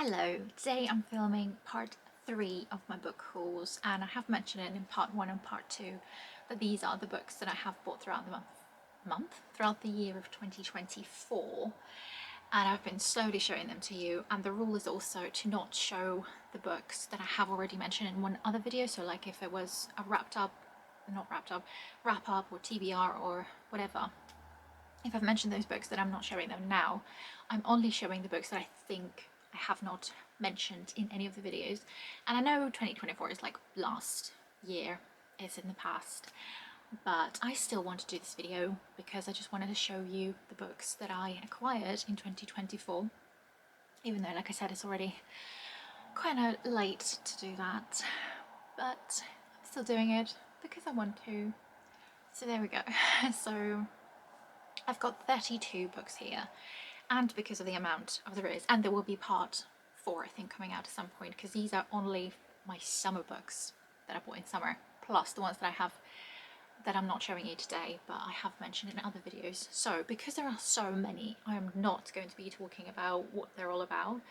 Hello, today I'm filming part 3 of my book hauls, and I have mentioned it in part 1 and part 2 that these are the books that I have bought throughout the throughout the year of 2024, and I've been slowly showing them to you. And the rule is also to not show the books that I have already mentioned in one other video. So like if it was a wrap up or TBR or whatever, if I've mentioned those books, then I'm not showing them now. I'm only showing the books that I think I have not mentioned in any of the videos. And I know 2024 is like last year, it's in the past, but I still want to do this video because I just wanted to show you the books that I acquired in 2024, even though, like I said, it's already kind of late to do that, but I'm still doing it because I want to. So there we go. So I've got 32 books here, and because of the amount of there is, and there will be part 4 I think coming out at some point, because these are only my summer books that I bought in summer, plus the ones that I have that I'm not showing you today but I have mentioned in other videos. So because there are so many, I am not going to be talking about what they're all about.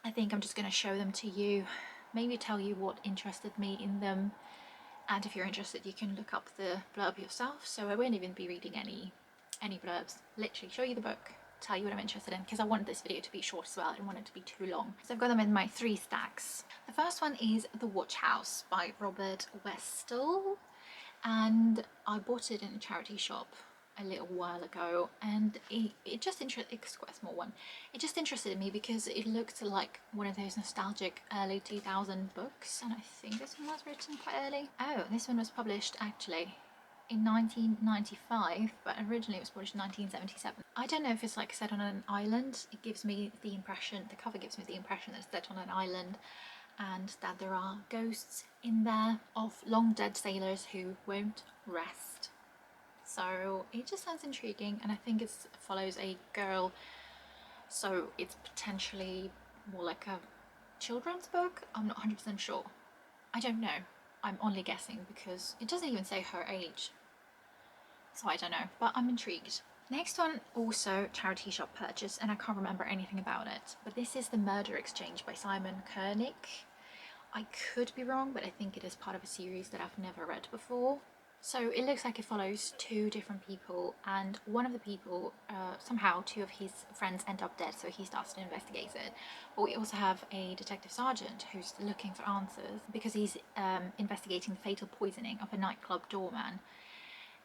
I think I'm just going to show them to you, maybe tell you what interested me in them, and if you're interested you can look up the blurb yourself. So I won't even be reading any blurbs, literally show you the book, tell you what I'm interested in, because I wanted this video to be short as well. I didn't want it to be too long. So I've got them in my 3 stacks. The first one is The Watch House by Robert Westall, and I bought it in a charity shop a little while ago, and it just it's quite a small one. It just interested me because it looked like one of those nostalgic early 2000 books, and I think this one was written quite early. Oh, this one was published actually in 1995, but originally it was published in 1977. I don't know if it's like set on an island. It gives me the impression, the cover gives me the impression that it's set on an island and that there are ghosts in there of long dead sailors who won't rest. So it just sounds intriguing, and I think it follows a girl, so it's potentially more like a children's book. I'm not 100% sure. I don't know. I'm only guessing because it doesn't even say her age. So I don't know, but I'm intrigued. Next one, also charity shop purchase, and I can't remember anything about it, but this is The Murder Exchange by Simon Koenig. I could be wrong, but I think it is part of a series that I've never read before. So it looks like it follows 2 different people, and one of the people, somehow 2 of his friends end up dead, so he starts to investigate it. But we also have a detective sergeant who's looking for answers because he's investigating the fatal poisoning of a nightclub doorman,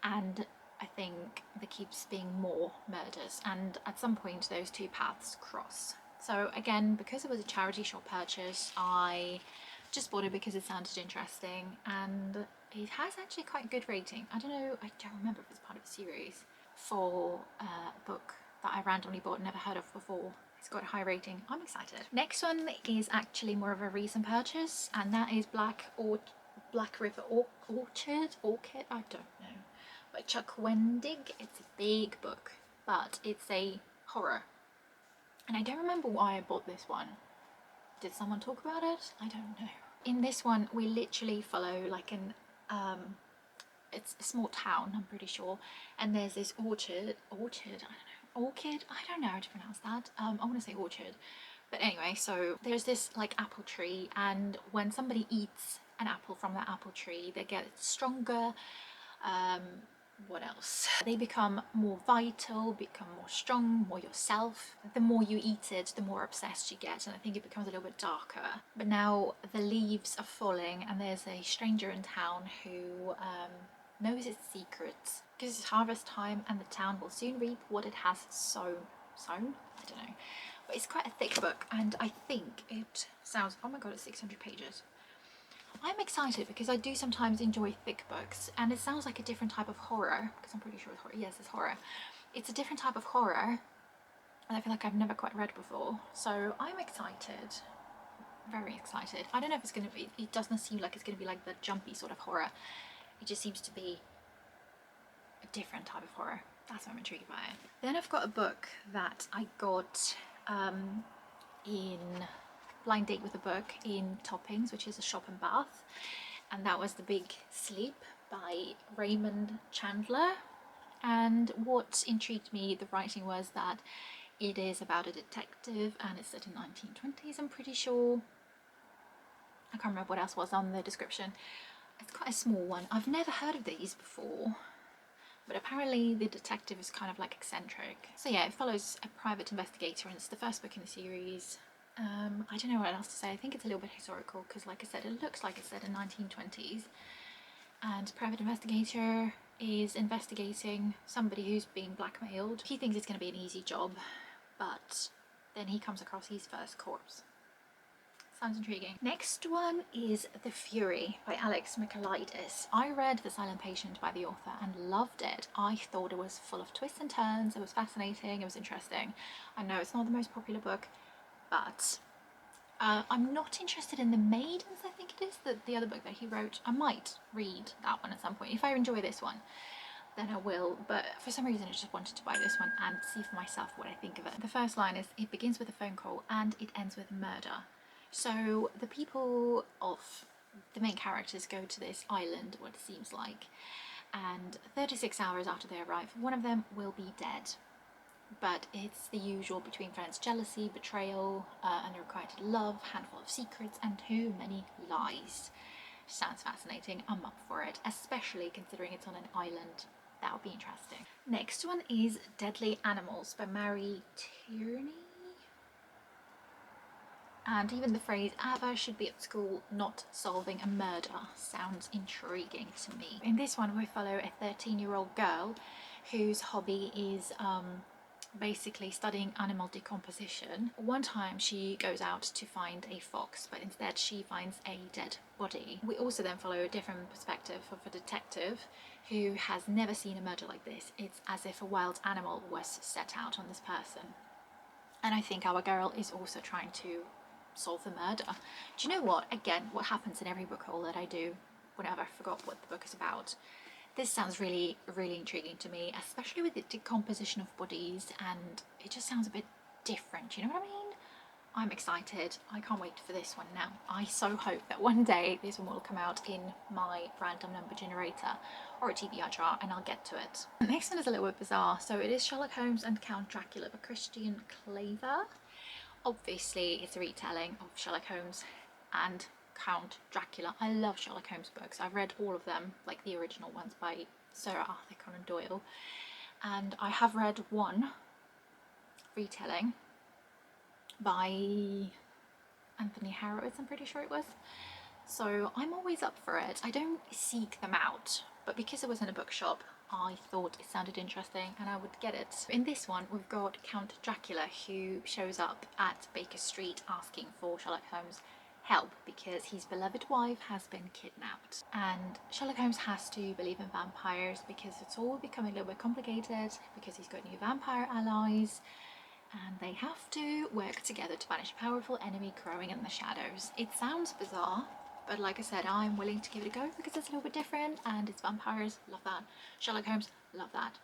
and I think there keeps being more murders, and at some point those 2 paths cross. So again, because it was a charity shop purchase, I just bought it because it sounded interesting, and it has actually quite a good rating. I don't know, I don't remember if it's part of a series. For a book that I randomly bought and never heard of before, it's got a high rating. I'm excited. Next one is actually more of a recent purchase, and that is Black River Orchid, I don't know, by Chuck Wendig. It's a big book, but it's a horror, and I don't remember why I bought this one. Did someone talk about it? I don't know. In this one we literally follow like an it's a small town, I'm pretty sure, and there's this orchid, I don't know how to pronounce that. I want to say orchard, but anyway, so there's this like apple tree, and when somebody eats an apple from that apple tree they get stronger. What else? They become more vital, become more strong, more yourself. The more you eat it, the more obsessed you get, and I think it becomes a little bit darker. But now the leaves are falling, and there's a stranger in town who knows its secrets, because it's harvest time and the town will soon reap what it has sown? I don't know. But it's quite a thick book, and I think it sounds, oh my god, it's 600 pages. I'm excited because I do sometimes enjoy thick books, and it sounds like a different type of horror, because I'm pretty sure it's horror. Yes, it's horror. It's a different type of horror, and I feel like I've never quite read before. So I'm excited, very excited. I don't know if it's going to be, it doesn't seem like it's going to be like the jumpy sort of horror. It just seems to be a different type of horror. That's why I'm intrigued by it. Then I've got a book that I got in Blind Date with a Book in Toppings, which is a shop in Bath, and that was The Big Sleep by Raymond Chandler. And what intrigued me, the writing, was that It is about a detective and it's set in 1920s, I'm pretty sure. I can't remember what else was on the description. It's quite a small one. I've never heard of these before, but apparently the detective is kind of like eccentric. So yeah, it follows a private investigator and it's the first book in the series. I don't know what else to say. I think it's a little bit historical because, like I said, it looks like it's set in 1920s. And private investigator is investigating somebody who's being blackmailed. He thinks it's going to be an easy job, but then he comes across his first corpse. Sounds intriguing. Next one is The Fury by Alex Michaelides. I read The Silent Patient by the author and loved it. I thought it was full of twists and turns, it was fascinating, it was interesting. I know it's not the most popular book, but I'm not interested in The Maidens, I think it is, the other book that he wrote. I might read that one at some point. If I enjoy this one, then I will, but for some reason I just wanted to buy this one and see for myself what I think of it. The first line is, it begins with a phone call and it ends with murder. So the people of the main characters go to this island, what it seems like, and 36 hours after they arrive, one of them will be dead. But it's the usual between friends: jealousy, betrayal, unrequited love, handful of secrets, and too many lies. Sounds fascinating. I'm up for it, especially considering it's on an island. That would be interesting. Next one is Deadly Animals by Mary Tierney. And even the phrase "Ava should be at school not solving a murder" sounds intriguing to me. In this one we follow a 13-year-old girl whose hobby is basically studying animal decomposition. One time she goes out to find a fox, but instead she finds a dead body. We also then follow a different perspective of a detective who has never seen a murder like this. It's as if a wild animal was set out on this person. And I think our girl is also trying to solve the murder. Do you know what? Again, what happens in every book haul that I do whenever I forgot what the book is about. This sounds really, really intriguing to me, especially with the decomposition of bodies, and it just sounds a bit different, you know what I mean? I'm excited. I can't wait for this one now. I so hope that one day this one will come out in my random number generator or a TBR chart and I'll get to it. The next one is a little bit bizarre. So it is Sherlock Holmes and Count Dracula by Christian Claver. Obviously it's a retelling of Sherlock Holmes and Count Dracula. I love Sherlock Holmes books. I've read all of them, like the original ones by Sir Arthur Conan Doyle, and I have read one retelling by Anthony Harrods, I'm pretty sure it was. So I'm always up for it. I don't seek them out, but because it was in a bookshop, I thought it sounded interesting and I would get it. In this one, we've got Count Dracula who shows up at Baker Street asking for Sherlock Holmes' help because his beloved wife has been kidnapped. And Sherlock Holmes has to believe in vampires because it's all becoming a little bit complicated because he's got new vampire allies and they have to work together to banish a powerful enemy growing in the shadows. It sounds bizarre, but like I said, I'm willing to give it a go because it's a little bit different and it's vampires, love that. Sherlock Holmes, love that.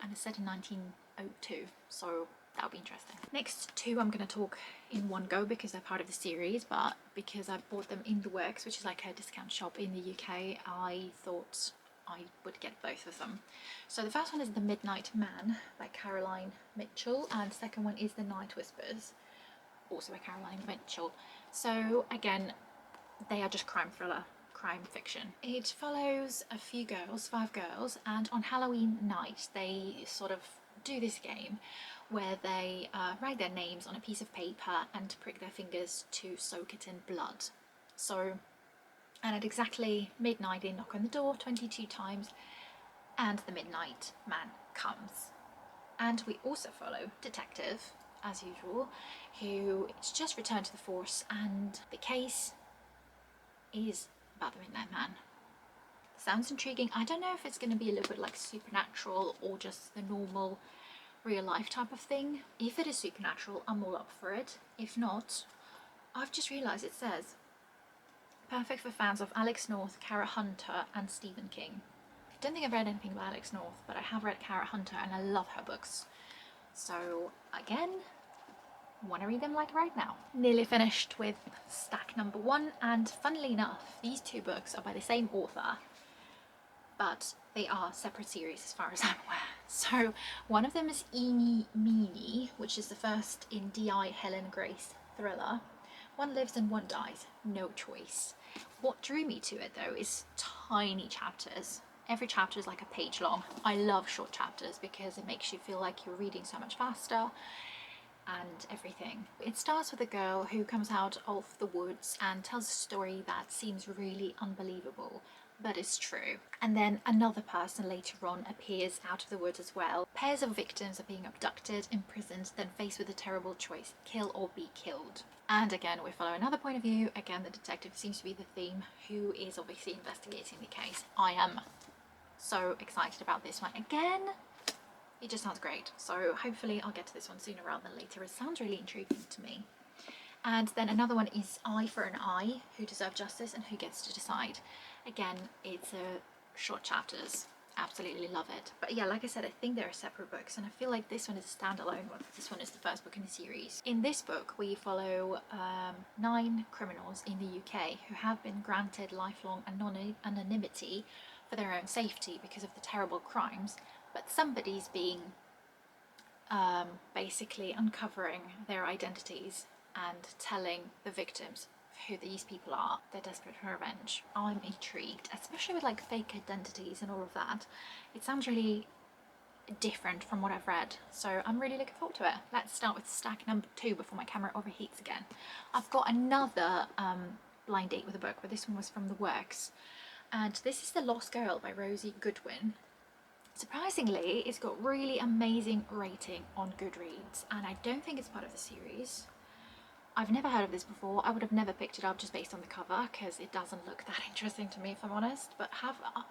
And it's set in 1902, so that'll be interesting. Next two I'm going to talk in one go because they're part of the series, but because I bought them in The Works, which is like a discount shop in the UK, I thought I would get both of them. So the first one is The Midnight Man by Caroline Mitchell, and the second one is The Night Whispers, also by Caroline Mitchell. So again, they are just crime thriller, crime fiction. It follows a few girls, 5 girls, and on Halloween night they sort of do this game where they write their names on a piece of paper and prick their fingers to soak it in blood. So, and at exactly midnight they knock on the door 22 times and the Midnight Man comes. And we also follow Detective, as usual, who is just returned to the force, and the case is about the Midnight Man. Sounds intriguing. I don't know if it's going to be a little bit like supernatural or just the normal real life type of thing. If it is supernatural, I'm all up for it. If not, I've just realised it says perfect for fans of Alex North, Kara Hunter and Stephen King. I don't think I've read anything about Alex North, but I have read Kara Hunter and I love her books. So again, want to read them like right now. Nearly finished with stack number 1, and funnily enough, these two books are by the same author, but they are separate series as far as I'm aware. So one of them is Eeny Meeny, which is the first in D.I. Helen Grace thriller. One lives and one dies, no choice. What drew me to it though is tiny chapters. Every chapter is like a page long. I love short chapters because it makes you feel like you're reading so much faster and everything. It starts with a girl who comes out of the woods and tells a story that seems really unbelievable, but it's true. And then another person later on appears out of the woods as well. Pairs of victims are being abducted, imprisoned, then faced with a terrible choice: kill or be killed. And again, we follow another point of view. Again, the detective seems to be the theme, who is obviously investigating the case. I am so excited about this one. Again, it just sounds great. So hopefully I'll get to this one sooner rather than later. It sounds really intriguing to me. And then another one is Eye for an Eye, Who Deserve Justice and Who Gets to Decide. Again, it's short chapters. Absolutely love it. But yeah, like I said, I think they're separate books, and I feel like this one is a standalone one. This one is the first book in the series. In this book, we follow 9 criminals in the UK who have been granted lifelong anonymity for their own safety because of the terrible crimes, but somebody's being basically uncovering their identities and telling the victims who these people are. They're desperate for revenge. I'm intrigued, especially with like fake identities and all of that. It sounds really different from what I've read, so I'm really looking forward to it. Let's start with stack number 2 before my camera overheats again. I've got another blind date with a book, but this one was from the works, and this is The Lost Girl by Rosie Goodwin. Surprisingly, it's got really amazing rating on Goodreads, and I don't think it's part of the series. I've never heard of this before. I would have never picked it up just based on the cover because it doesn't look that interesting to me, if I'm honest. But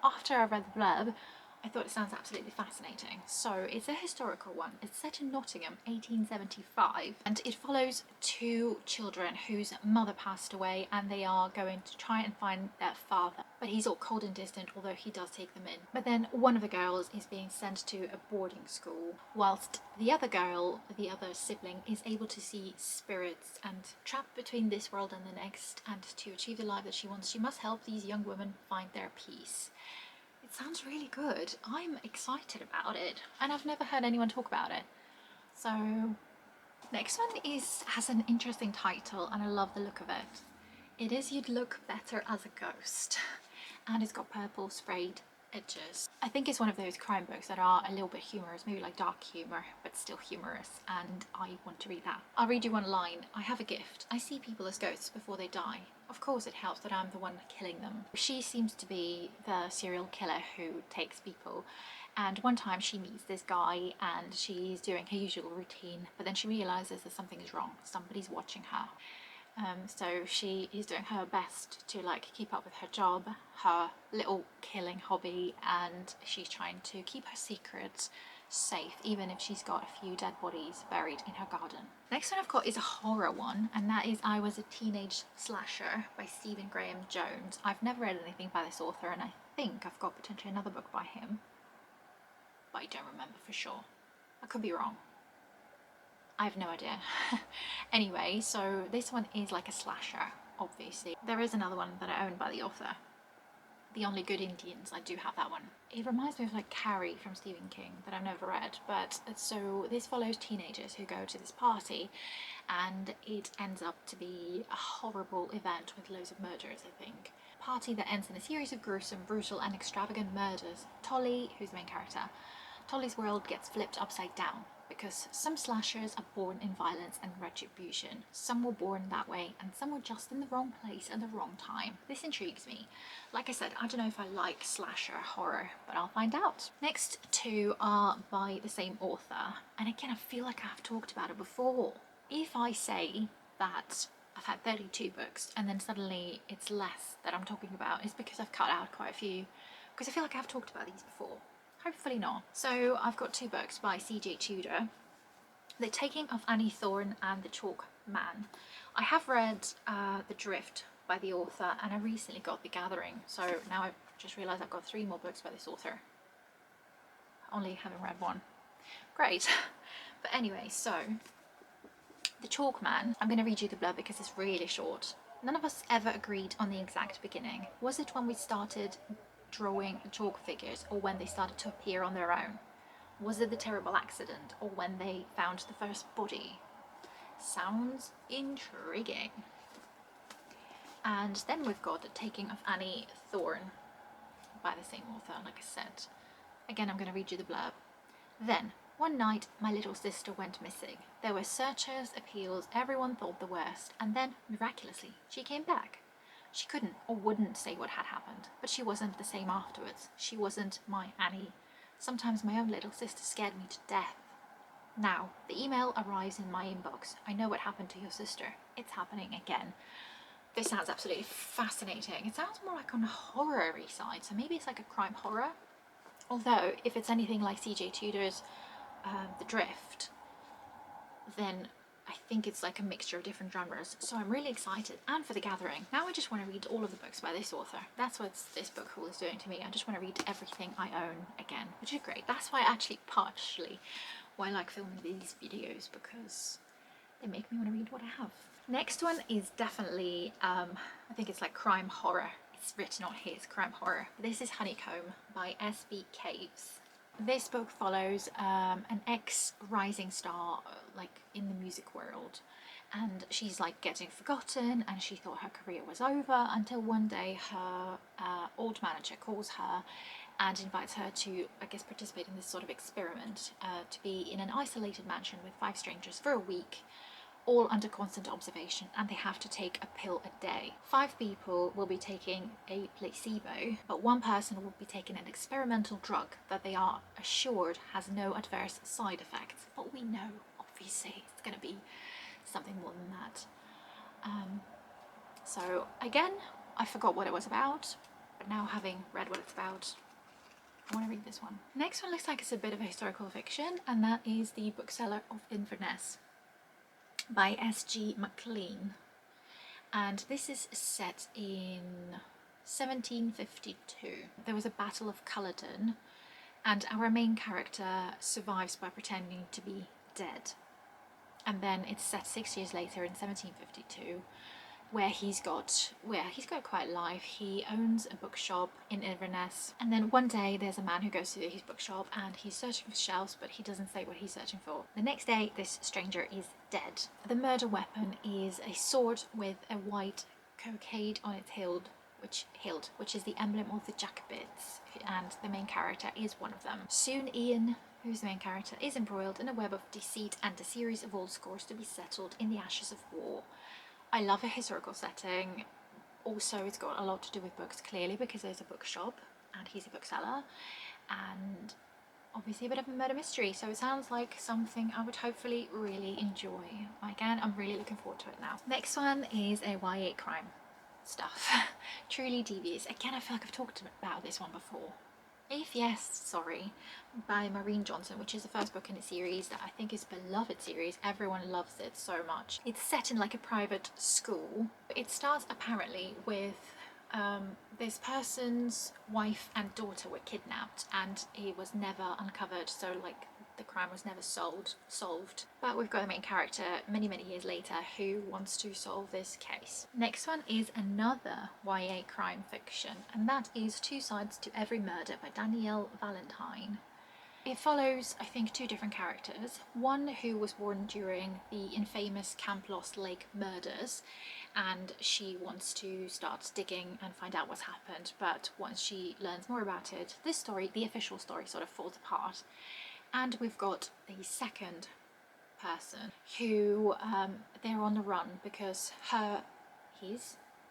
after I read the blurb, I thought it sounds absolutely fascinating. So it's a historical one. It's set in Nottingham, 1875, and it follows 2 children whose mother passed away, and they are going to try and find their father. But he's all cold and distant, although he does take them in. But then one of the girls is being sent to a boarding school, whilst the other girl, the other sibling, is able to see spirits, and trapped between this world and the next, and to achieve the life that she wants, she must help these young women find their peace. It sounds really good. I'm excited about it, and I've never heard anyone talk about it. So next one has an interesting title, and I love the look of it. It is You'd Look Better as a Ghost, and it's got purple sprayed edges. I think it's one of those crime books that are a little bit humorous, maybe like dark humor, but still humorous, and I want to read that. I'll read you one line. I have a gift. I see people as ghosts before they die. Of course it helps that I'm the one killing them. She seems to be the serial killer who takes people, and one time she meets this guy and she's doing her usual routine, but then she realizes that something is wrong. Somebody's watching her. So she is doing her best to like keep up with her job, her little killing hobby, and she's trying to keep her secrets safe, even if she's got a few dead bodies buried in her garden. Next one I've got is a horror one, and that is I Was a Teenage Slasher by Stephen Graham Jones. I've never read anything by this author, and I think I've got potentially another book by him, but I don't remember for sure. I could be wrong. I have no idea. Anyway, so this one is like a slasher, obviously. There is another one that I own by the author, The Only Good Indians. I do have that one. It reminds me of like Carrie from Stephen King that I've never read, but so this follows teenagers who go to this party, and it ends up to be a horrible event with loads of murders, I think. Party that ends in a series of gruesome, brutal and extravagant murders. Tolly, who's the main character, Tolly's world gets flipped upside down because some slashers are born in violence and retribution. Some were born that way, and some were just in the wrong place at the wrong time. This intrigues me. Like I said, I don't know if I like slasher horror, but I'll find out. Next 2 are by the same author, and again, I feel like I've talked about it before. If I say that I've had 32 books and then suddenly it's less that I'm talking about, it's because I've cut out quite a few, because I feel like I've talked about these before. Hopefully not. So I've got 2 books by C.J. Tudor, The Taking of Annie Thorne and The Chalk Man. I have read The Drift by the author, and I recently got The Gathering, so now I've just realised I've got 3 more books by this author. Only haven't read one. Great. But anyway, so The Chalk Man, I'm going to read you the blurb because it's really short. None of us ever agreed on the exact beginning. Was it when we started drawing chalk figures or when they started to appear on their own? Was it the terrible accident or when they found the first body? Sounds intriguing. And then we've got The Taking of Annie Thorne by the same author, like I said. Again, I'm going to read you the blurb. Then, one night, my little sister went missing. There were searchers, appeals, everyone thought the worst, and then, miraculously, she came back. She couldn't or wouldn't say what had happened, but she wasn't the same afterwards. She wasn't my Annie. Sometimes my own little sister scared me to death. Now, the email arrives in my inbox. I know what happened to your sister. It's happening again. This sounds absolutely fascinating. It sounds more like on a horror-y side, so maybe it's like a crime horror. Although, if it's anything like C.J. Tudor's The Drift, then I think it's like a mixture of different genres. So I'm really excited. And for The Gathering. Now I just want to read all of the books by this author. That's what this book haul is doing to me. I just want to read everything I own again, which is great. That's why partially why I like filming these videos, because they make me want to read what I have. Next one is definitely, I think it's like crime horror. It's written on here, it's crime horror. This is Honeycomb by S.B. Caves. This book follows an ex-rising star, like in the music world, and she's like getting forgotten, and she thought her career was over until one day her old manager calls her and invites her to, I guess, participate in this sort of experiment, to be in an isolated mansion with 5 strangers for a week, all under constant observation, and they have to take a pill a day. 5 people will be taking a placebo, but 1 person will be taking an experimental drug that they are assured has no adverse side effects. But we know, obviously, it's going to be something more than that. So again, I forgot what it was about, but now having read what it's about, I want to read this one. Next one looks like it's a bit of a historical fiction, and that is The Bookseller of Inverness by S.G. MacLean, and this is set in 1752. There was a battle of Culloden, and our main character survives by pretending to be dead. And then it's set 6 years later in 1752, where he's got quite a life. He owns a bookshop in Inverness, and then one day there's a man who goes to his bookshop and he's searching for shelves, but he doesn't say what he's searching for. The next day this stranger is dead. The murder weapon is a sword with a white cockade on its hilt, which is the emblem of the Jacobites, and the main character is one of them. Soon Ian, who's the main character, is embroiled in a web of deceit and a series of old scores to be settled in the ashes of war. I love a historical setting. Also, it's got a lot to do with books, clearly, because there's a bookshop and he's a bookseller, and obviously a bit of a murder mystery, so it sounds like something I would hopefully really enjoy. Again, I'm really looking forward to it now. Next one is a YA crime stuff. Truly Devious. Again, I feel like I've talked about this one before. If yes, sorry, by Maureen Johnson, which is the first book in a series that I think is a beloved series. Everyone loves it so much. It's set in like a private school. It starts apparently with this person's wife and daughter were kidnapped, and it was never uncovered, so like the crime was never solved. But we've got the main character many years later who wants to solve this case. Next one is another YA crime fiction, and that is Two Sides to Every Murder by Danielle Valentine. It follows, I think, 2 different characters. One who was born during the infamous Camp Lost Lake murders, and she wants to start digging and find out what's happened, but once she learns more about it, this story, the official story, sort of falls apart. And we've got the second person who they're on the run because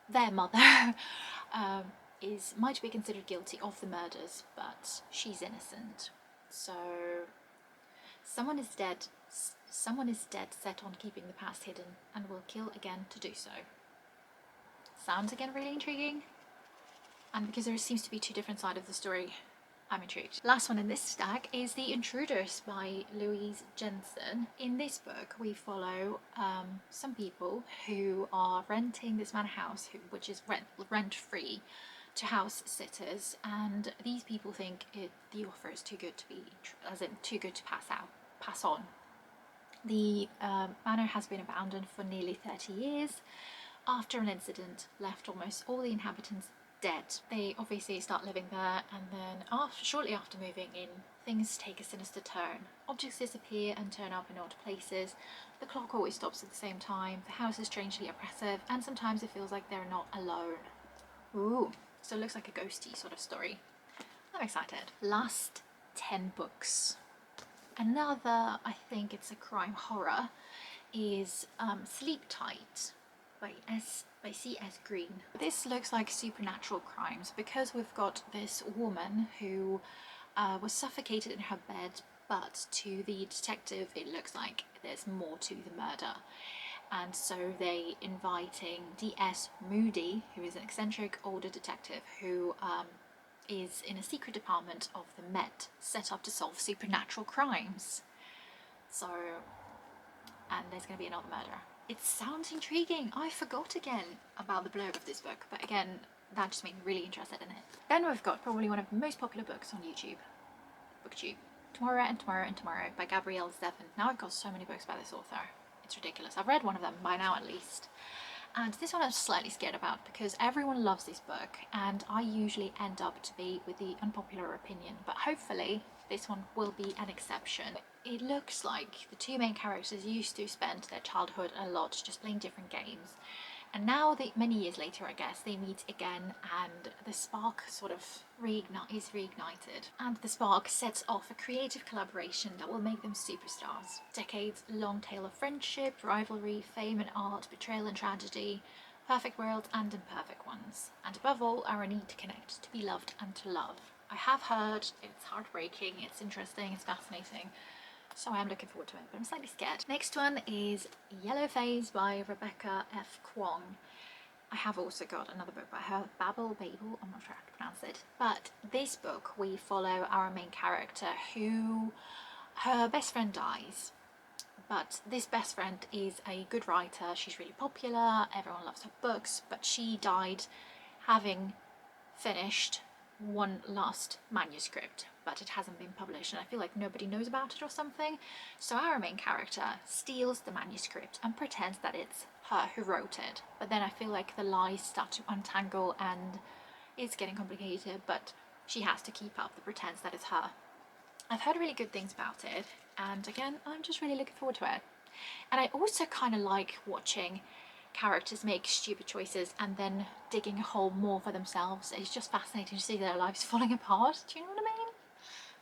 their mother might be considered guilty of the murders, but she's innocent. So someone is dead set on keeping the past hidden and will kill again to do so. Sounds again really intriguing, and because there seems to be 2 different sides of the story, I'm intrigued. Last one in this stack is The Intruders by Louise Jensen. In this book we follow some people who are renting this manor house, which is rent-free, to house sitters, and these people think the offer is too good to be, as in too good to pass on. The manor has been abandoned for nearly 30 years after an incident left almost all the inhabitants dead. They obviously start living there, and then shortly after moving in, things take a sinister turn. Objects disappear and turn up in odd places. The clock always stops at the same time. The house is strangely oppressive, and sometimes it feels like they're not alone. Ooh, so it looks like a ghosty sort of story. I'm excited. Last 10 books. Another, I think it's a crime horror, is Sleep Tight by C.S. Green. This looks like supernatural crimes because we've got this woman who was suffocated in her bed, but to the detective it looks like there's more to the murder. And so they inviting D.S. Moody, who is an eccentric older detective who is in a secret department of the Met set up to solve supernatural crimes. So, and there's going to be another murder. It sounds intriguing. I forgot again about the blurb of this book, but again, that just made me really interested in it. Then we've got probably one of the most popular books on YouTube, BookTube. Tomorrow and Tomorrow and Tomorrow by Gabrielle Zevin. Now I've got so many books by this author. It's ridiculous. I've read one of them by now at least. And this one I'm slightly scared about because everyone loves this book and I usually end up to be with the unpopular opinion, but hopefully this one will be an exception. It looks like the two main characters used to spend their childhood a lot just playing different games, and now many years later I guess they meet again and the spark sort of is reignited, and the spark sets off a creative collaboration that will make them superstars. Decades long tale of friendship, rivalry, fame and art, betrayal and tragedy, perfect worlds and imperfect ones, and above all our need to connect, to be loved and to love. I have heard it's heartbreaking, it's interesting, it's fascinating, so I am looking forward to it, but I'm slightly scared. Next one is Yellow Phase by Rebecca F. Kwong. I have also got another book by her, Babel, I'm not sure how to pronounce it. But this book, we follow our main character who, her best friend dies. But this best friend is a good writer, she's really popular, everyone loves her books, but she died having finished one last manuscript, but it hasn't been published and I feel like nobody knows about it or something. So our main character steals the manuscript and pretends that it's her who wrote it, but then I feel like the lies start to untangle and it's getting complicated, but she has to keep up the pretense that it's her. I've heard really good things about it, and again I'm just really looking forward to it. And I also kind of like watching characters make stupid choices and then digging a hole more for themselves. It's just fascinating to see their lives falling apart. Do you know what I mean?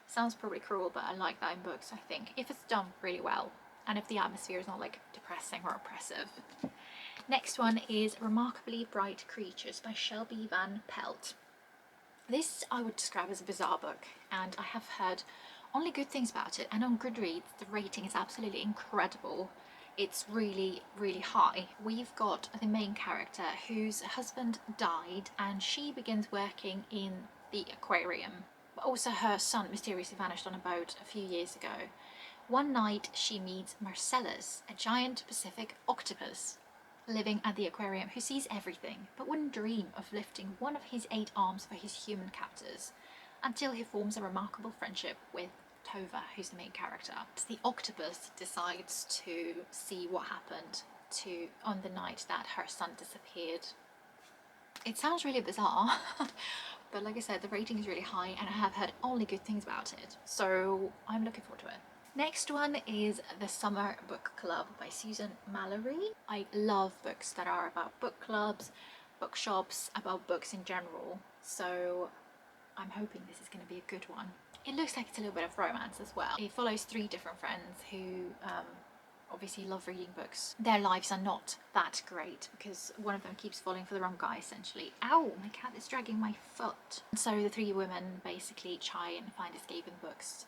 Sounds probably cruel, but I like that in books, I think, if it's done really well and if the atmosphere is not like depressing or oppressive. Next one is Remarkably Bright Creatures by Shelby Van Pelt. This I would describe as a bizarre book, and I have heard only good things about it, and on Goodreads the rating is absolutely incredible. It's really, really high. We've got the main character whose husband died and she begins working in the aquarium. But also her son mysteriously vanished on a boat a few years ago. One night she meets Marcellus, a giant Pacific octopus living at the aquarium who sees everything but wouldn't dream of lifting one of his 8 arms for his human captors, until he forms a remarkable friendship with Tova, who's the main character. The octopus decides to see what happened on the night that her son disappeared. It sounds really bizarre, but like I said, the rating is really high and I have heard only good things about it, so I'm looking forward to it. Next one is The Summer Book Club by Susan Mallory. I love books that are about book clubs, bookshops, about books in general, so I'm hoping this is going to be a good one. It looks like it's a little bit of romance as well. It follows 3 different friends who obviously love reading books. Their lives are not that great because one of them keeps falling for the wrong guy essentially. Ow, my cat is dragging my foot. So the 3 women basically try and find escape in books,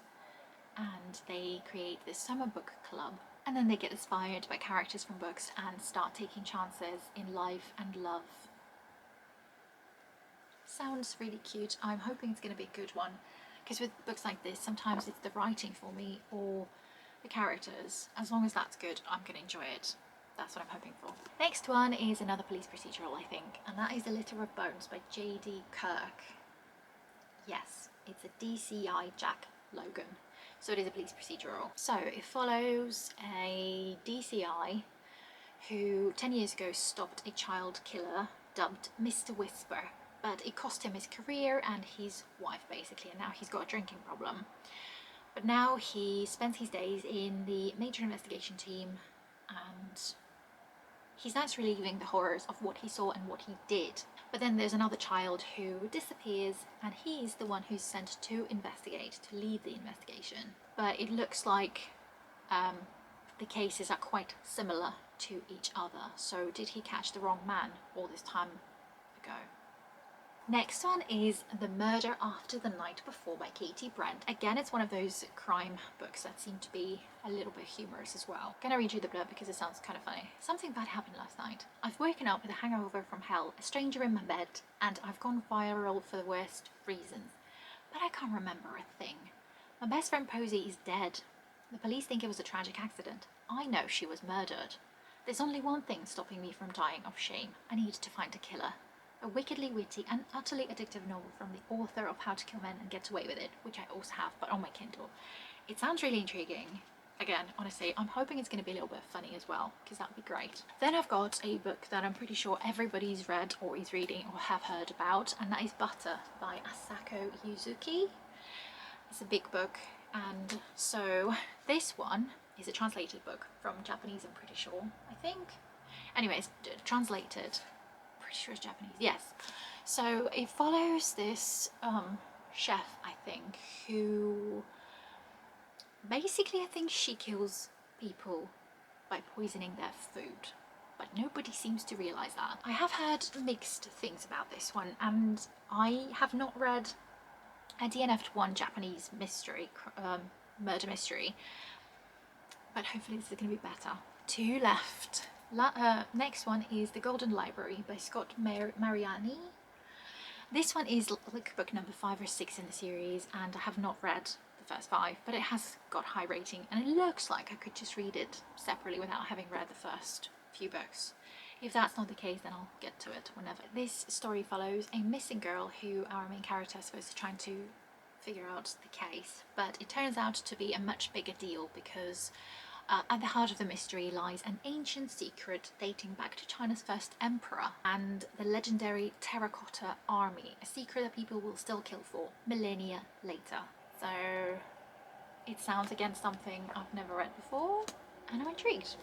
and they create this summer book club, and then they get inspired by characters from books and start taking chances in life and love. Sounds really cute. I'm hoping it's going to be a good one, because with books like this sometimes it's the writing for me or the characters. As long as that's good, I'm going to enjoy it. That's what I'm hoping for. Next one is another police procedural, I think, and that is A Litter of Bones by J.D. Kirk. Yes, it's a DCI Jack Logan, so it is a police procedural. So it follows a DCI who 10 years ago stopped a child killer dubbed Mr. Whisper but it cost him his career and his wife basically, and now he's got a drinking problem. But now he spends his days in the major investigation team, and he's now relieving the horrors of what he saw and what he did. But then there's another child who disappears, and he's the one who's sent to investigate, to lead the investigation. But it looks like the cases are quite similar to each other. So did he catch the wrong man all this time ago? Next one is The Murder After the Night Before by Katie Brent. Again, it's one of those crime books that seem to be a little bit humorous as well. I'm gonna read you the blurb because it sounds kind of funny. Something bad happened last night. I've woken up with a hangover from hell, a stranger in my bed, and I've gone viral for the worst reasons. But I can't remember a thing. My best friend Posey is dead. The police think it was a tragic accident. I know she was murdered. There's only one thing stopping me from dying of shame. I need to find a killer. A wickedly witty and utterly addictive novel from the author of How to Kill Men and Get Away with It, which I also have, but on my Kindle. It sounds really intriguing. Again, honestly, I'm hoping it's going to be a little bit funny as well, because that would be great. Then I've got a book that I'm pretty sure everybody's read or is reading or have heard about, and that is Butter by Asako Yuzuki. It's a big book, and so this one is a translated book from Japanese, I'm pretty sure, I think. Anyways, translated. Pretty sure it's Japanese, yes. So it follows this chef, I think, who basically, I think she kills people by poisoning their food, but nobody seems to realize that. I have heard mixed things about this one, and I have not read a DNF'd one Japanese mystery, murder mystery, but hopefully this is going to be better. Two left. Next one is The Golden Library by Scott Mariani. This one is like book number 5 or 6 in the series, and I have not read the first 5, but it has got high rating, and it looks like I could just read it separately without having read the first few books. If that's not the case, then I'll get to it whenever. This story follows a missing girl who our main character is supposed to try to figure out the case, but it turns out to be a much bigger deal because at the heart of the mystery lies an ancient secret dating back to China's first emperor and the legendary terracotta army, a secret that people will still kill for millennia later. So it sounds again something I've never read before, and I'm intrigued.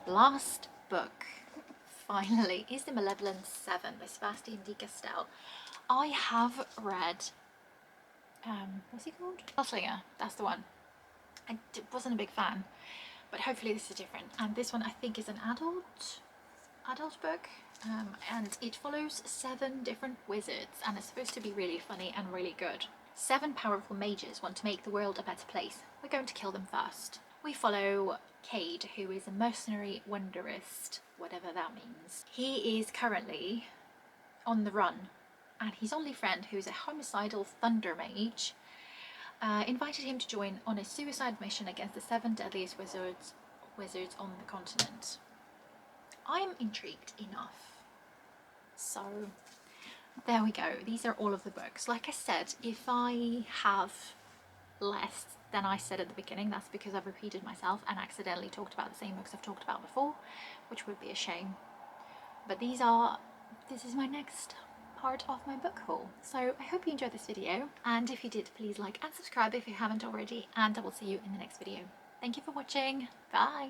Last book, finally, is The Malevolent Seven by Sebastian de Castell. I have read, what's he called? Gunslinger, that's the one. I wasn't a big fan, but hopefully this is different. And this one I think is an adult book, and it follows 7 different wizards, and it's supposed to be really funny and really good. 7 powerful mages want to make the world a better place. We're going to kill them first. We follow Cade, who is a mercenary wonderist, whatever that means. He is currently on the run, and his only friend, who is a homicidal thunder mage, invited him to join on a suicide mission against the 7 deadliest wizards on the continent. I'm intrigued enough. So there we go. These are all of the books. Like I said, if I have less than I said at the beginning, that's because I've repeated myself and accidentally talked about the same books I've talked about before, which would be a shame. But this is my next part of my book haul. So I hope you enjoyed this video, and if you did, please like and subscribe if you haven't already, and I will see you in the next video. Thank you for watching. Bye!